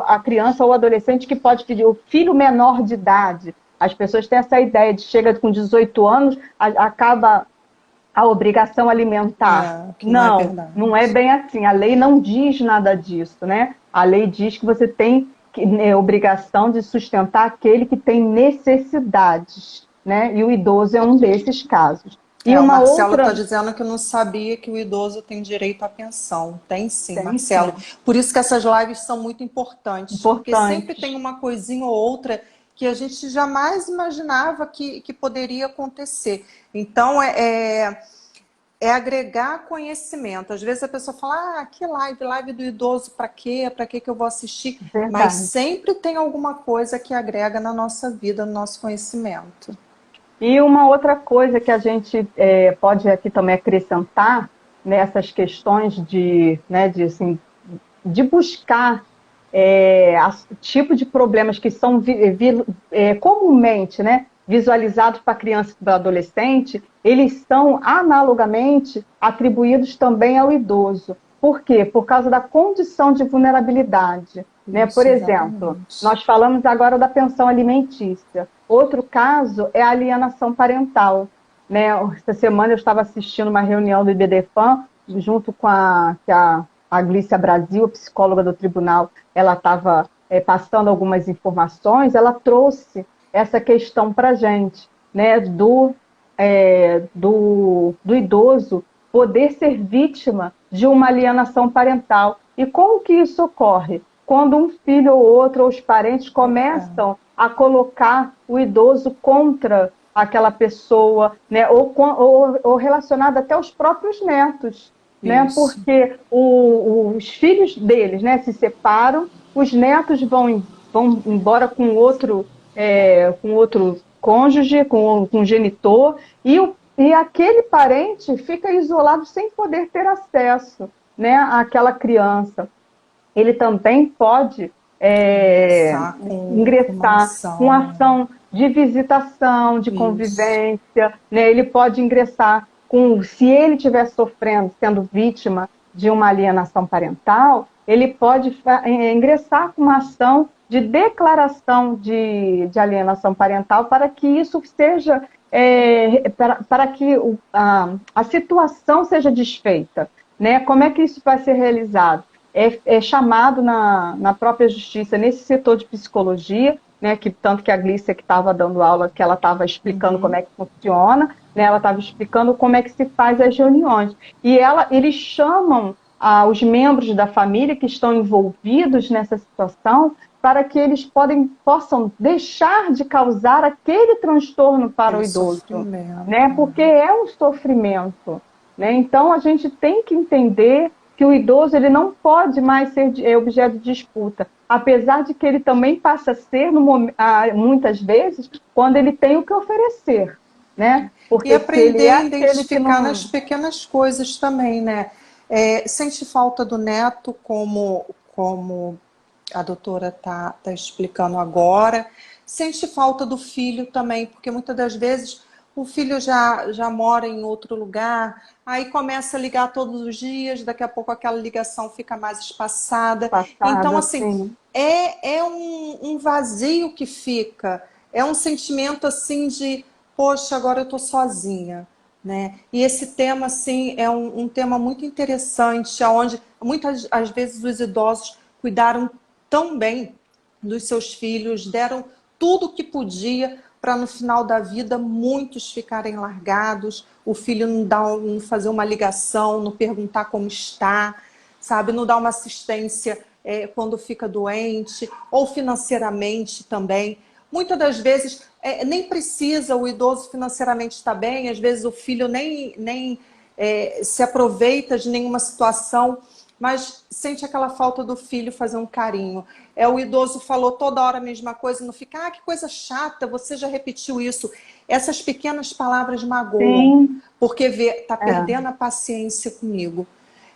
a criança ou o adolescente que pode pedir. O filho menor de idade. As pessoas têm essa ideia de chega com 18 anos, acaba a obrigação alimentar. Que não é Não, não é verdade. bem assim. A lei não diz nada disso, né? A lei diz que você tem obrigação de sustentar aquele que tem necessidades, né? E o idoso é um desses casos. E O uma Marcelo está outra dizendo que não sabia que o idoso tem direito à pensão. Tem sim, tem Marcelo. sim, Por isso que essas lives são muito importantes, porque sempre tem importantes. uma coisinha ou outra que a gente jamais imaginava que poderia acontecer. Então, é agregar conhecimento. Às vezes a pessoa fala, que live? Live do idoso para quê? Para que eu vou assistir? Mas Verdade. sempre tem alguma coisa que agrega na nossa vida, no nosso conhecimento. E uma outra coisa que a gente pode aqui também acrescentar nessas questões assim, de buscar tipo de problemas que são comumente, né, visualizados para a criança e para o adolescente, eles são analogamente atribuídos também ao idoso. Por quê? Por causa da condição de vulnerabilidade. Né? Por Isso, exemplo, exatamente. nós falamos agora da pensão alimentícia. Outro caso é a alienação parental. Né? Essa semana eu estava assistindo uma reunião do IBDFAM, junto com a Glícia Brasil, psicóloga do tribunal, ela estava passando algumas informações, ela trouxe essa questão para a gente, né, do idoso poder ser vítima de uma alienação parental. E como que isso ocorre? Quando um filho ou outro, ou os parentes começam a colocar o idoso contra aquela pessoa, né, ou relacionado até aos próprios netos, né, Isso. porque os filhos deles, né, se separam, os netos vão embora com outro cônjuge, com genitor, e aquele parente fica isolado sem poder ter acesso, né, àquela criança. Ele também pode Ingressar com uma ingressar com ação. ação de visitação, de Isso. convivência, né? Ele pode ingressar se ele estiver sofrendo, sendo vítima de uma alienação parental, ele pode ingressar com uma ação de declaração de alienação parental para que isso seja, para que a situação seja desfeita. Né? Como é que isso vai ser realizado? É chamado na própria justiça, nesse setor de psicologia, né, tanto que a Glícia que estava dando aula, que ela estava explicando como é que funciona, né, ela estava explicando como é que se faz as reuniões. E eles chamam os membros da família que estão envolvidos nessa situação para que eles possam deixar de causar aquele transtorno para o Aquele idoso, sofrimento. né, porque é um sofrimento. Né? Então, a gente tem que entender que o idoso ele não pode mais ser objeto de disputa, apesar de que ele também passa a ser, muitas vezes, quando ele tem o que oferecer. Né? E Porque se ele aprender é a aquele que identificar nas não... pequenas coisas também, né? Sente falta do neto, como a doutora tá explicando agora. Sente falta do filho também, porque muitas das vezes o filho já mora em outro lugar, aí começa a ligar todos os dias, daqui a pouco aquela ligação fica mais espaçada. Então, Passada, assim, assim, é um vazio que fica, é um sentimento assim de, poxa, agora eu estou sozinha. Né? E esse tema, assim, é um tema muito interessante, onde muitas às vezes os idosos cuidaram tão bem dos seus filhos, deram tudo o que podia para no final da vida muitos ficarem largados, o filho não fazer uma ligação, não perguntar como está, sabe, não dar uma assistência quando fica doente, ou financeiramente também. Muitas das vezes nem precisa o idoso financeiramente estar bem, às vezes o filho nem se aproveita de nenhuma situação, mas sente aquela falta do filho fazer um carinho. O idoso falou toda hora a mesma coisa, não fica, que coisa chata, você já repetiu isso. Essas pequenas palavras magoam, Sim, porque está é, perdendo a paciência comigo.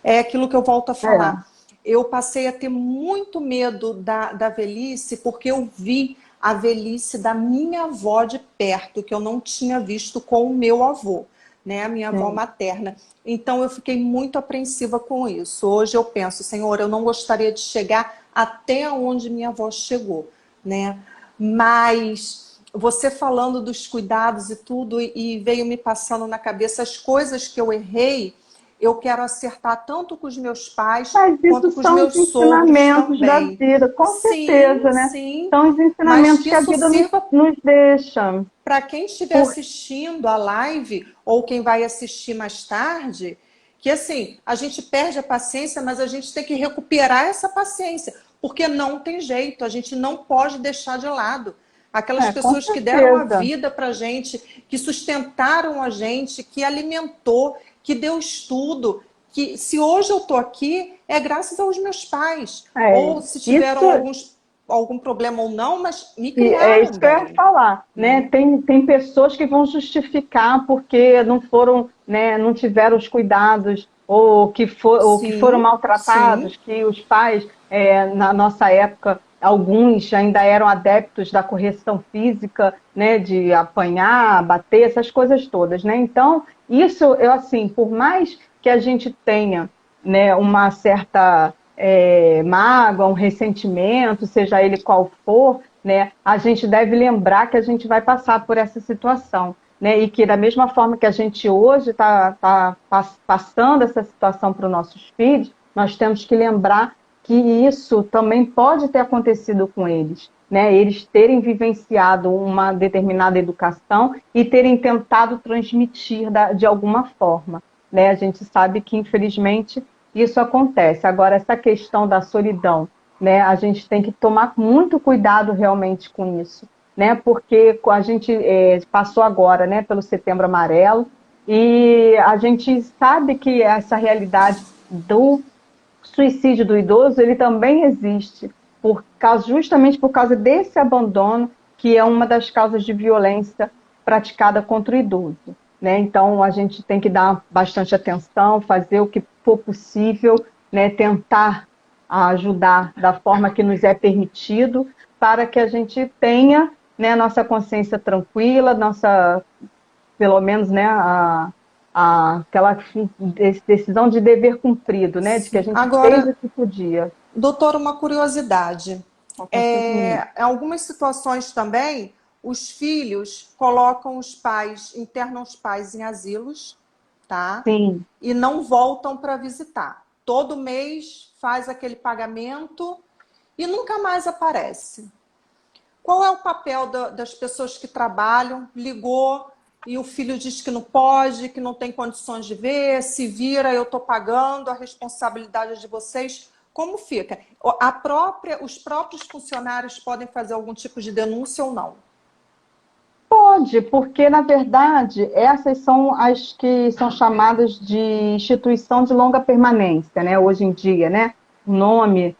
É aquilo que eu volto a é, falar. Eu passei a ter muito medo da velhice, porque eu vi a velhice da minha avó de perto, que eu não tinha visto com o meu avô, né, a minha avó sim. materna. Então eu fiquei muito apreensiva com isso. Hoje eu penso, Senhor, eu não gostaria de chegar até onde minha avó chegou, né? Mas você falando dos cuidados e tudo, e veio me passando na cabeça as coisas que eu errei, eu quero acertar tanto com os meus pais Mas quanto isso com os são os meus sogros ensinamentos da também. vida, com Sim, certeza, né? sim, São os mas ensinamentos que que a isso vida sirva nos deixa. para quem estiver Por, assistindo a live ou quem vai assistir mais tarde, que assim, a gente perde a paciência, mas a gente tem que recuperar essa paciência, porque não tem jeito, a gente não pode deixar de lado. Aquelas com pessoas que deram a certeza. vida para a gente, que sustentaram a gente, que alimentou, que deu estudo, que se hoje eu estou aqui, é graças aos meus pais. É, Ou se isso tiveram algum problema ou não, mas me E é isso criaram que eu ia bem, falar, né? né? Tem pessoas que vão justificar porque não foram, né, não tiveram os cuidados ou que foram Sim, maltratados, sim. que os pais, na nossa época, alguns ainda eram adeptos da correção física, né, de apanhar, bater, essas coisas todas, né? Então, isso, eu assim, por mais que a gente tenha, né, uma certa mágoa, um ressentimento, seja ele qual for, né, a gente deve lembrar que a gente vai passar por essa situação. Né, e que da mesma forma que a gente hoje está passando essa situação para os nossos filhos, nós temos que lembrar que isso também pode ter acontecido com eles. Né, eles terem vivenciado uma determinada educação e terem tentado transmitir de alguma forma. Né? A gente sabe que, infelizmente, isso acontece. Agora, essa questão da solidão, né, a gente tem que tomar muito cuidado realmente com isso, né, porque a gente passou agora, né, pelo Setembro Amarelo, e a gente sabe que essa realidade do suicídio do idoso, ele também existe, justamente por causa desse abandono, que é uma das causas de violência praticada contra o idoso. Né? Então, a gente tem que dar bastante atenção, fazer o que for possível, né? Tentar ajudar da forma que nos é permitido, para que a gente tenha, né, nossa consciência tranquila, pelo menos, né, aquela decisão de dever cumprido, né, de que a Sim. gente fez Agora, o que podia. doutor, uma curiosidade. Consigo mesmo. Em algumas situações também, os filhos colocam os pais, internam os pais em asilos, tá? Sim, E não voltam para visitar. Todo mês faz aquele pagamento e nunca mais aparece. Qual é o papel das pessoas que trabalham? Ligou e o filho diz que não pode, que não tem condições de ver, se vira, eu estou pagando, a responsabilidade é de vocês. Como fica? Os próprios funcionários podem fazer algum tipo de denúncia ou não? pode, porque na verdade essas são as que são chamadas de instituição de longa permanência, né? Hoje em dia, né? O nome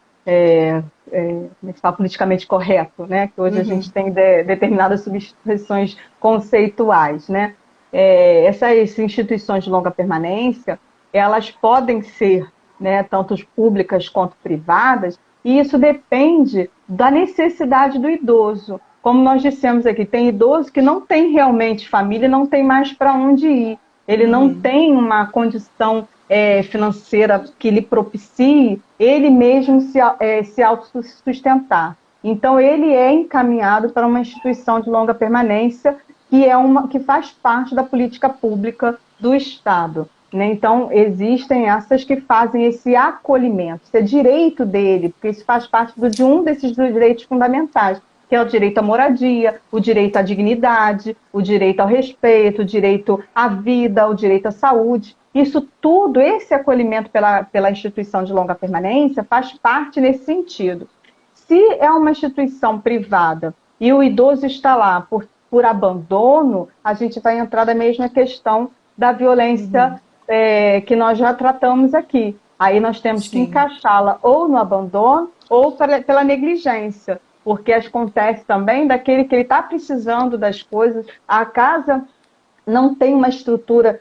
como é que fala, politicamente correto, né? Que hoje a gente Uhum. tem determinadas substituições conceituais, né? Essas instituições de longa permanência, elas podem ser, né, tanto públicas quanto privadas, e isso depende da necessidade do idoso. Como nós dissemos aqui, tem idoso que não tem realmente família, não tem mais para onde ir. Ele não Uhum. tem uma condição financeira que lhe propicie ele mesmo se autossustentar. Então, ele é encaminhado para uma instituição de longa permanência que faz parte da política pública do Estado. Né? Então, existem essas que fazem esse acolhimento, isso é direito dele, porque isso faz parte de um desses direitos fundamentais, que é o direito à moradia, o direito à dignidade, o direito ao respeito, o direito à vida, o direito à saúde. Isso tudo, esse acolhimento pela instituição de longa permanência, faz parte nesse sentido. Se é uma instituição privada e o idoso está lá por abandono, a gente vai entrar na mesma questão da violência que nós já tratamos aqui. Aí nós temos que sim, encaixá-la ou no abandono ou pela negligência, porque acontece também daquele que ele está precisando das coisas, a casa não tem uma estrutura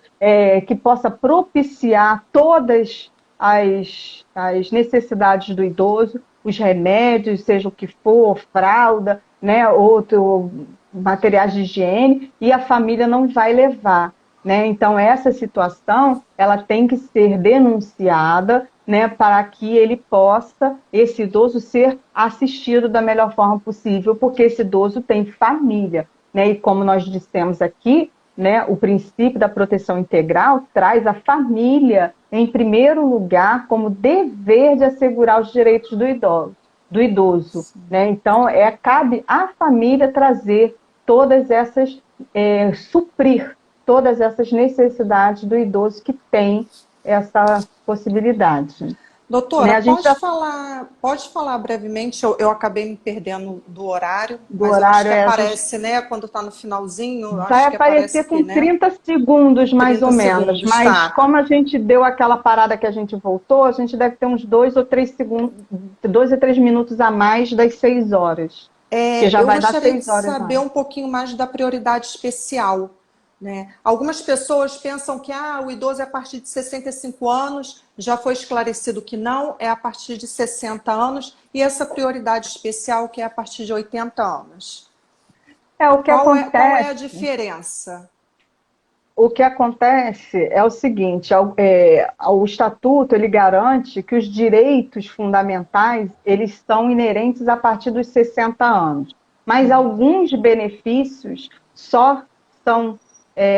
que possa propiciar todas as necessidades do idoso, os remédios, seja o que for, fralda, né, outro, materiais de higiene, e a família não vai levar. Né? Então, essa situação ela tem que ser denunciada, né, para que ele possa, esse idoso, ser assistido da melhor forma possível, porque esse idoso tem família. Né? E como nós dissemos aqui, né, o princípio da proteção integral traz a família em primeiro lugar como dever de assegurar os direitos do idoso. Né? Então, cabe à família trazer todas essas, suprir todas essas necessidades do idoso que tem essa possibilidade. Né? doutora, A gente já pode falar brevemente, eu acabei me perdendo do horário, do mas eu acho horário, que a gente aparece, né, quando está no finalzinho, eu vai acho que aparece aparecer aqui, com né? 30 segundos, mais ou 30 menos. segundos, Mas tá. como a gente deu aquela parada que a gente voltou, a gente deve ter uns 2 ou 3 segundos, 2 ou 3 minutos a mais das 6 horas. Que já Eu vai dar gostaria de 6 horas saber mais. um pouquinho mais da prioridade especial, né? Algumas pessoas pensam que o idoso é a partir de 65 anos, já foi esclarecido que não, é a partir de 60 anos, e essa prioridade especial que é a partir de 80 anos. O que Qual é acontece a diferença? O que acontece é o seguinte, o estatuto ele garante que os direitos fundamentais eles são inerentes a partir dos 60 anos, mas alguns benefícios só são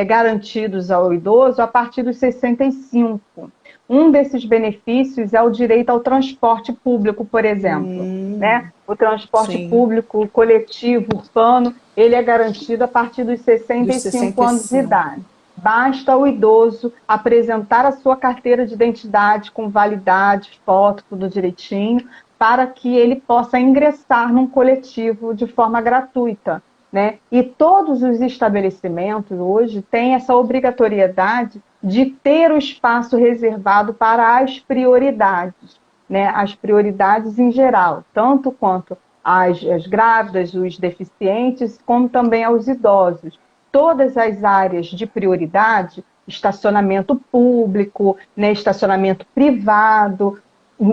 garantidos ao idoso a partir dos 65. Um desses benefícios é o direito ao transporte público, por exemplo. Né? O transporte Sim, público coletivo, urbano, ele é garantido a partir dos dos 65 anos de 65. idade. Basta ao idoso apresentar a sua carteira de identidade com validade, foto, tudo direitinho, para que ele possa ingressar num coletivo de forma gratuita. Né? E todos os estabelecimentos hoje têm essa obrigatoriedade de ter o espaço reservado para as prioridades, né? As prioridades em geral, tanto quanto as grávidas, os deficientes, como também aos idosos. Todas as áreas de prioridade, estacionamento público, né, estacionamento privado,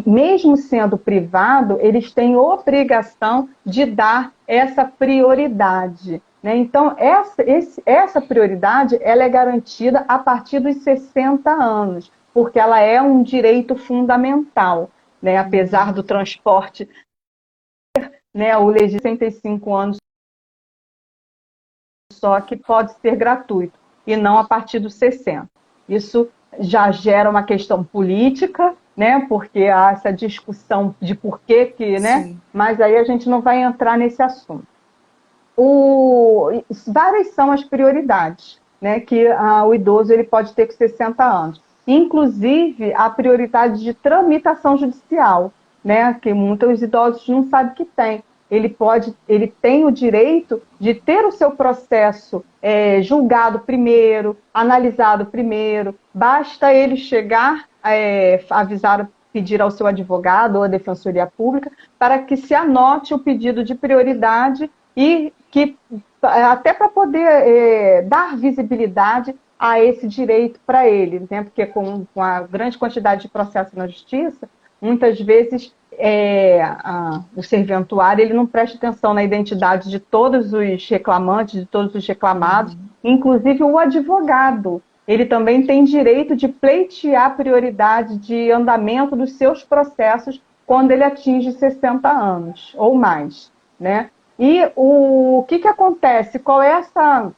mesmo sendo privado, eles têm obrigação de dar essa prioridade. Né? Então, essa prioridade ela é garantida a partir dos 60 anos, porque ela é um direito fundamental. Né? Apesar do transporte, né, o legislador de 65 anos só que pode ser gratuito, e não a partir dos 60. Isso já gera uma questão política, né, porque há essa discussão de por que, né, Sim. mas aí a gente não vai entrar nesse assunto. Várias são as prioridades, né, que o idoso ele pode ter com 60 anos. Inclusive, a prioridade de tramitação judicial, né, que muitos idosos não sabem que tem. Ele tem o direito de ter o seu processo julgado primeiro, analisado primeiro. Basta ele chegar, avisar, pedir ao seu advogado ou à defensoria pública para que se anote o pedido de prioridade e que até para poder dar visibilidade a esse direito para ele, né? Porque com a grande quantidade de processos na justiça, muitas vezes o serventuário ele não presta atenção na identidade de todos os reclamantes, de todos os reclamados, inclusive o advogado. Ele também tem direito de pleitear prioridade de andamento dos seus processos quando ele atinge 60 anos ou mais. Né? E o que acontece? Qual é essa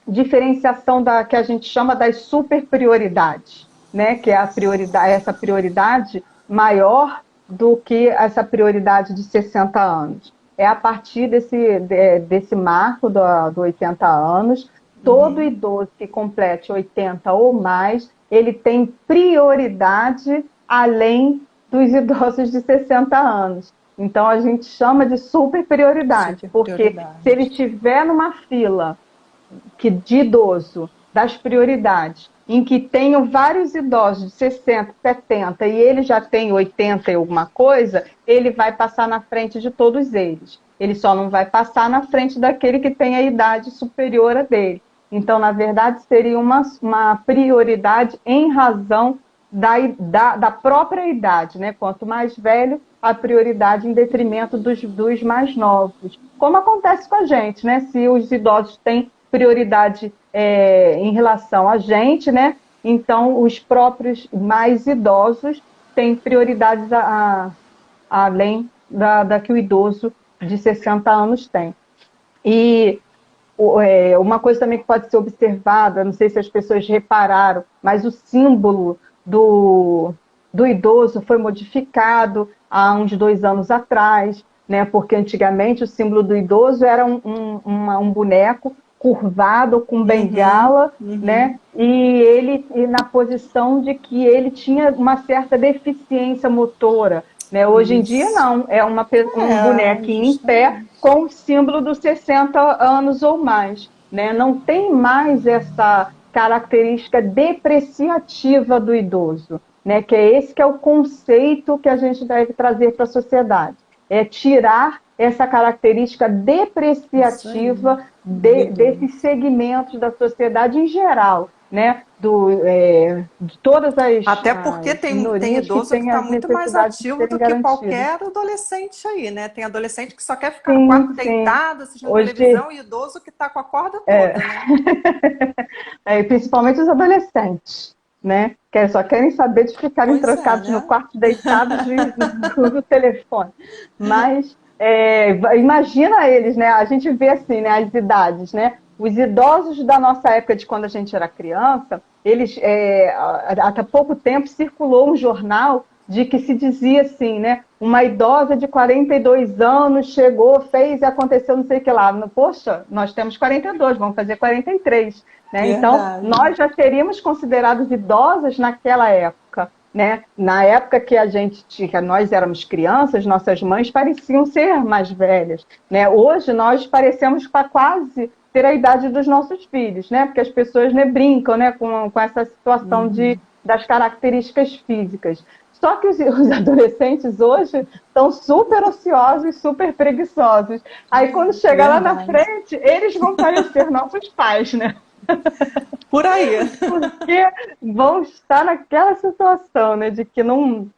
diferenciação que a gente chama das super prioridades? Né? Que é essa prioridade maior do que essa prioridade de 60 anos. É a partir desse marco do 80 anos, todo idoso que complete 80 ou mais, ele tem prioridade além dos idosos de 60 anos. Então, a gente chama de super prioridade, Super porque se ele prioridade. estiver numa fila de idoso, das prioridades, em que tenham vários idosos de 60, 70 e ele já tem 80 e alguma coisa, ele vai passar na frente de todos eles. Ele só não vai passar na frente daquele que tem a idade superior a dele. Então, na verdade, seria uma prioridade em razão da própria idade, né? Quanto mais velho, a prioridade em detrimento dos mais novos. Como acontece com a gente, né? Se os idosos têm prioridade em relação a gente, né? Então, os próprios mais idosos têm prioridades além da que o idoso de 60 anos tem. E uma coisa também que pode ser observada, não sei se as pessoas repararam, mas o símbolo do idoso foi modificado há uns 2 anos atrás, né? Porque antigamente o símbolo do idoso era um boneco curvado com bengala, né? E ele na posição de que ele tinha uma certa deficiência motora, né? Hoje em dia Isso. não, é um bonequinho em pé com o símbolo dos 60 anos ou mais, né? Não tem mais essa característica depreciativa do idoso, né? Que é esse que é o conceito que a gente deve trazer para a sociedade. É tirar essa característica depreciativa desses segmentos da sociedade em geral, né? De todas Até porque as tem minorias que idoso que têm está as muito mais necessidades de ativo serem do que garantidas. qualquer adolescente aí, né? Tem adolescente que só quer ficar no quarto Sim, sim. deitado, assistindo Hoje, televisão, e idoso que está com a corda toda, né? principalmente os adolescentes, né? Que só querem saber de ficarem Pois é, trancados no né? quarto, deitados no telefone. Mas imagina eles, né? A gente vê assim, né? As idades, né? Os idosos da nossa época, de quando a gente era criança, eles há pouco tempo circulou um jornal de que se dizia assim, né? Uma idosa de 42 anos chegou, fez e aconteceu não sei o que lá. Poxa, nós temos 42, vamos fazer 43. Né? Então, Verdade. nós já seríamos considerados idosas naquela época. Né? Na época que nós éramos crianças, nossas mães pareciam ser mais velhas. Né? Hoje, nós parecemos quase ter a idade dos nossos filhos, né? Porque as pessoas, né, brincam, né, com essa situação das características físicas. Só que os adolescentes hoje estão super ociosos, super preguiçosos. Aí, quando chegar lá na Verdade. frente, eles vão parecer nossos pais, né? Por aí. Porque vão estar naquela situação, né, de que não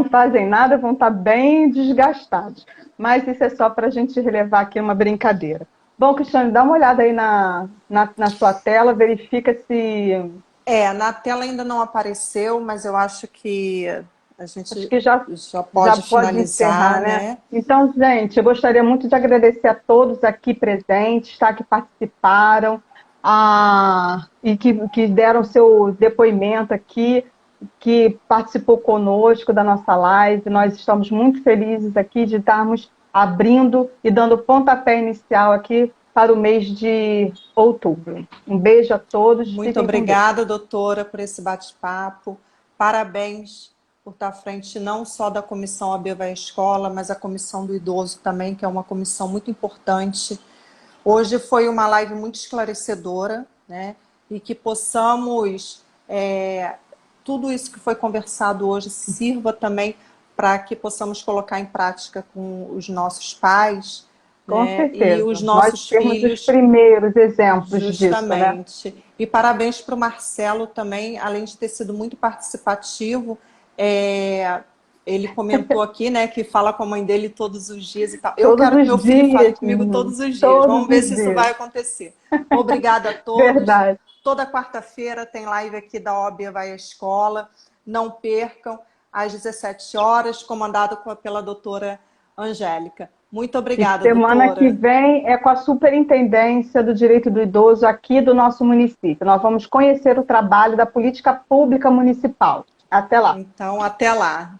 fazem nada, vão estar bem desgastados. Mas isso é só para a gente relevar aqui uma brincadeira. Bom, Cristiane, dá uma olhada aí na sua tela, verifica se... Na tela ainda não apareceu, mas eu acho que a Acho gente que já já pode pode finalizar, encerrar, né? né? Então, gente, eu gostaria muito de agradecer a todos aqui presentes, tá? Que participaram e que deram seu depoimento aqui, que participou conosco da nossa live. Nós estamos muito felizes aqui de estarmos abrindo e dando pontapé inicial aqui para o mês de outubro. Um beijo a todos, Muito fiquem com Deus. obrigada, doutora, por esse bate-papo. Parabéns por estar à frente não só da Comissão AB Vai à Escola, mas a Comissão do Idoso também, que é uma comissão muito importante. Hoje foi uma live muito esclarecedora, né? E que possamos, tudo isso que foi conversado hoje, sirva também para que possamos colocar em prática com os nossos pais, Com né? E os certeza. Nós nossos temos os filhos. primeiros exemplos disso, né? Justamente. E parabéns para o Marcelo também, além de ter sido muito participativo. Ele comentou aqui, né, que fala com a mãe dele todos os dias e tal. Eu Todos quero que meu os filho fale dias, comigo todos os dias. todos Vamos ver os se isso dias. vai acontecer. Obrigada a todos. Verdade. Toda quarta-feira tem live aqui da OAB Vai à Escola. Não percam, às 17 horas, comandado pela doutora Angélica. Muito E obrigada, semana que doutora. vem é com a Superintendência do Direito do Idoso aqui do nosso município. Nós vamos conhecer o trabalho da política pública municipal. Até lá. Então, até lá.